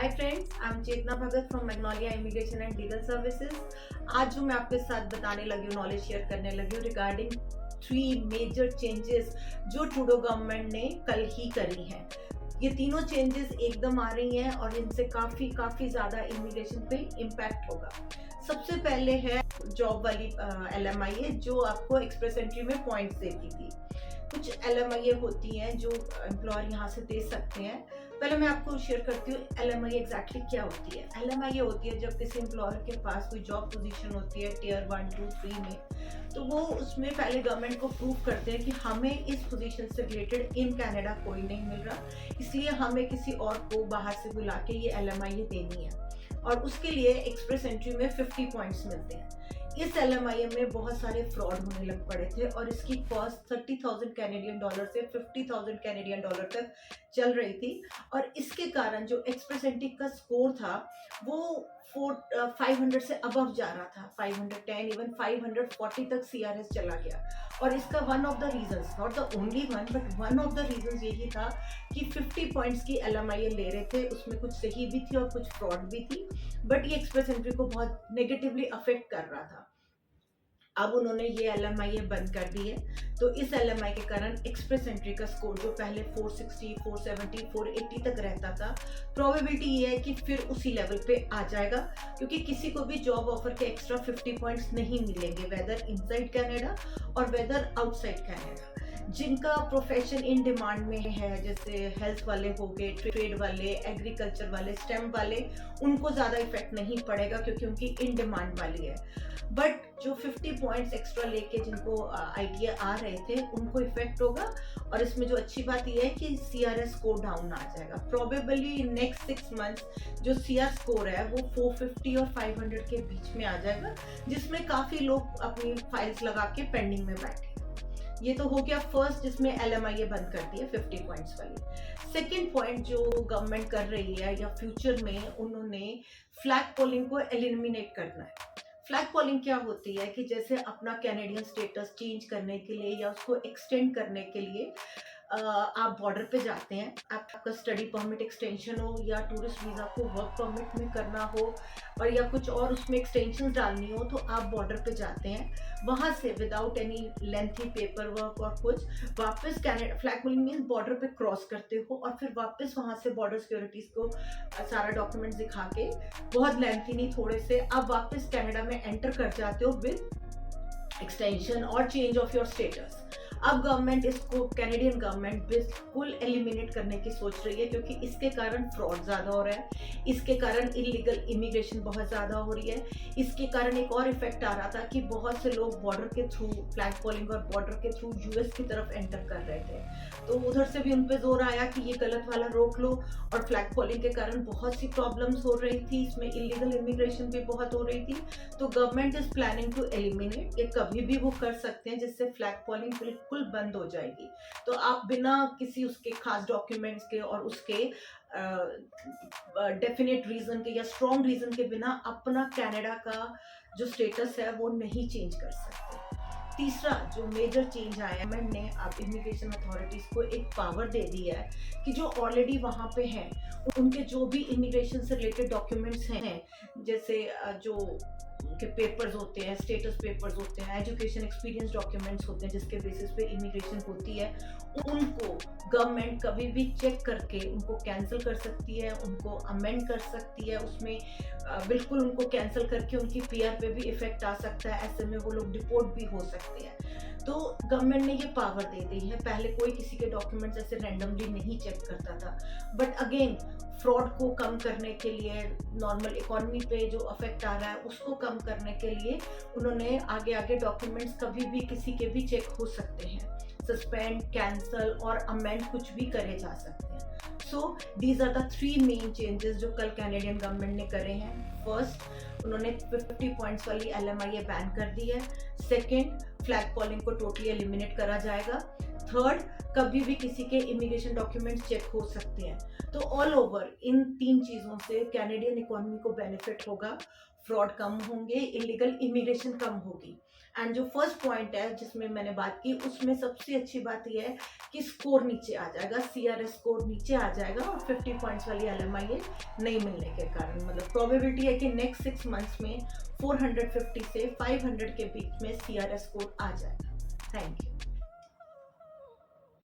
Hi friends, I am Chetna Bhagat from Magnolia immigration and legal services. आज जो मैं आपके साथ बताने लगी हूँ, नॉलेज शेयर करने लगी हूँ रिगार्डिंग 3 मेजर चेंजेस जो ट्रूडो गवर्नमेंट ने कल ही करी हैं। ये तीनों चेंजेस एकदम आ रही हैं और इनसे काफ़ी ज़्यादा इमिग्रेशन पे इम्पैक्ट होगा। सबसे पहले है जॉब वाली LMI है जो आपको एक्सप्रेस एंट्री में पॉइंट्स देती थी। कुछ LMI होती हैं जो एम्प्लॉयर यहाँ से दे सकते हैं। पहले मैं आपको शेयर करती हूँ LMI एग्जैक्टली क्या होती है। LMI होती है जब किसी एम्प्लॉयर के पास कोई जॉब पोजीशन होती है टियर 1, 2, 3 में, तो वो उसमें पहले गवर्नमेंट को प्रूव करते हैं कि हमें इस पोजीशन से रिलेटेड इन कनाडा कोई नहीं मिल रहा, इसलिए हमें किसी और को बाहर से बुला के ये LMI देनी है और उसके लिए एक्सप्रेस एंट्री में 50 पॉइंट्स मिलते हैं। इस LMI में बहुत सारे फ्रॉड होने लग पड़े थे और इसकी कॉस्ट 30,000 कैनेडियन डॉलर से 50,000 कैनेडियन डॉलर तक चल रही थी और इसके कारण जो एक्सप्रेस एंट्री का स्कोर था वो 500 से अबव जा रहा था, 510 इवन 540 तक CRS चला गया। और इसका one of the reasons, not the only one but one of the reasons यही था कि 50 पॉइंट्स की LMI ले रहे थे, उसमें कुछ सही भी थी और कुछ फ्रॉड भी थी, बट ये एक्सप्रेस एंट्री को बहुत नेगेटिवली अफेक्ट कर रहा था। अब उन्होंने ये LMI बंद कर दी है, तो इस LMI के कारण एक्सप्रेस एंट्री का स्कोर जो पहले 460, 470, 480 तक रहता था, प्रोबेबिलिटी ये है कि फिर उसी लेवल पे आ जाएगा, क्योंकि किसी को भी जॉब ऑफर के एक्स्ट्रा 50 पॉइंट्स नहीं मिलेंगे, वेदर इनसाइड कनाडा और वेदर आउटसाइड कनाडा। जिनका प्रोफेशन इन डिमांड में है, जैसे हेल्थ वाले हो गए, ट्रेड वाले, एग्रीकल्चर वाले, स्टेम वाले, उनको ज़्यादा इफेक्ट नहीं पड़ेगा क्योंकि उनकी इन डिमांड वाली है। बट जो 50 पॉइंट्स एक्स्ट्रा लेके जिनको आइडिया आ रहे थे उनको इफेक्ट होगा। और इसमें जो अच्छी बात यह है कि CRS स्कोर डाउन आ जाएगा। प्रोबेबली नेक्स्ट 6 मंथ्स जो CR स्कोर है वो 450 और 500 के बीच में आ जाएगा, जिसमें काफ़ी लोग अपनी फाइल्स लगा के पेंडिंग में बैठे। ये तो हो गया फर्स्ट, जिसमें LMI बंद कर दी है 50 पॉइंट्स वाली। सेकेंड पॉइंट जो गवर्नमेंट कर रही है या फ्यूचर में, उन्होंने फ्लैग पोलिंग को एलिमिनेट करना है। फ्लैग पोलिंग क्या होती है कि जैसे अपना कैनेडियन स्टेटस चेंज करने के लिए या उसको एक्सटेंड करने के लिए आप बॉर्डर पे जाते हैं, आपका स्टडी परमिट एक्सटेंशन हो या टूरिस्ट वीज़ा को वर्क परमिट में करना हो और या कुछ और उसमें एक्सटेंशन डालनी हो, तो आप बॉर्डर पे जाते हैं। वहाँ से without any lengthy paper work और कुछ वापस Canada, flag polling means border पे क्रॉस करते हो और फिर वापस वहाँ से बॉर्डर सिक्योरिटीज़ को सारा डॉक्यूमेंट दिखा के, बहुत लेंथी नहीं, थोड़े से, आप वापस कनाडा में एंटर कर जाते हो विद एक्सटेंशन और चेंज ऑफ योर स्टेटस। अब गवर्नमेंट इसको, कैनेडियन गवर्नमेंट बिल्कुल एलिमिनेट करने की सोच रही है, क्योंकि इसके कारण फ्रॉड ज़्यादा हो रहा है, इसके कारण इलीगल इमिग्रेशन बहुत ज़्यादा हो रही है। इसके कारण एक और इफेक्ट आ रहा था कि बहुत से लोग बॉर्डर के थ्रू, फ्लैग पोलिंग और बॉर्डर के थ्रू US की तरफ एंटर कर रहे थे, तो उधर से भी उन पर जोर आया कि ये गलत वाला रोक लो। और फ्लैग पोलिंग के कारण बहुत सी प्रॉब्लम्स हो रही थी, इसमें इलीगल इमिग्रेशन भी बहुत हो रही थी। तो government is planning to eliminate, ये कभी भी वो कर सकते हैं, जिससे फ्लैग पोलिंग बिल्कुल बंद हो जाएगी। तो आप बिना किसी उसके खास डॉक्यूमेंट्स के और उसके डेफिनेट रीजन के या स्ट्रॉन्ग रीजन के बिना अपना कनाडा का जो स्टेटस है वो नहीं चेंज कर सकते। तीसरा जो मेजर चेंज आया है, गवर्नमेंट ने अब इमिग्रेशन अथॉरिटीज को एक पावर दे दी है कि जो ऑलरेडी वहाँ पे हैं उनके जो भी इमिग्रेशन से रिलेटेड डॉक्यूमेंट्स हैं, जैसे जो के पेपर्स होते हैं, स्टेटस पेपर्स होते हैं, एजुकेशन एक्सपीरियंस डॉक्यूमेंट्स होते हैं जिसके बेसिस पे इमिग्रेशन होती है, उनको गवर्नमेंट कभी भी चेक करके उनको कैंसिल कर सकती है, उनको अमेंड कर सकती है। उसमें बिल्कुल उनको कैंसिल करके उनकी PR पे भी इफेक्ट आ सकता है, ऐसे में वो लोग डिपोर्ट भी हो सकते हैं। तो गवर्नमेंट ने ये पावर दे दी है। पहले कोई किसी के डॉक्यूमेंट्स ऐसे रैंडमली नहीं चेक करता था, बट अगेन फ्रॉड को कम करने के लिए, नॉर्मल इकोनॉमी पे जो अफेक्ट आ रहा है उसको कम करने के लिए उन्होंने आगे डॉक्यूमेंट्स कभी भी किसी के भी चेक हो सकते हैं, सस्पेंड, कैंसल और अमेंड कुछ भी करे जा सकते हैं। So these are the 3 main changes जो कल कैनेडियन गवर्नमेंट ने करे हैं। फर्स्ट, उन्होंने 50 पॉइंट्स वाली LMI बैन कर दी है। सेकेंड, फ्लैग पोलिंग को टोटली एलिमिनेट करा जाएगा। थर्ड, कभी भी किसी के इमिग्रेशन डॉक्यूमेंट्स चेक हो सकते हैं। तो ऑल ओवर इन 3 चीज़ों से कैनेडियन इकोनॉमी को बेनिफिट होगा, फ्रॉड कम होंगे, इलीगल इमिग्रेशन कम होगी। एंड जो फर्स्ट पॉइंट है जिसमें मैंने बात की, उसमें सबसे अच्छी बात यह है कि स्कोर नीचे आ जाएगा, CRS स्कोर नीचे आ जाएगा और 50 पॉइंट्स वाली LMIA नहीं मिलने के कारण मतलब प्रोबेबिलिटी है कि नेक्स्ट 6 मंथ्स में 450 से 500 के बीच में CRS स्कोर आ जाएगा। Thank you.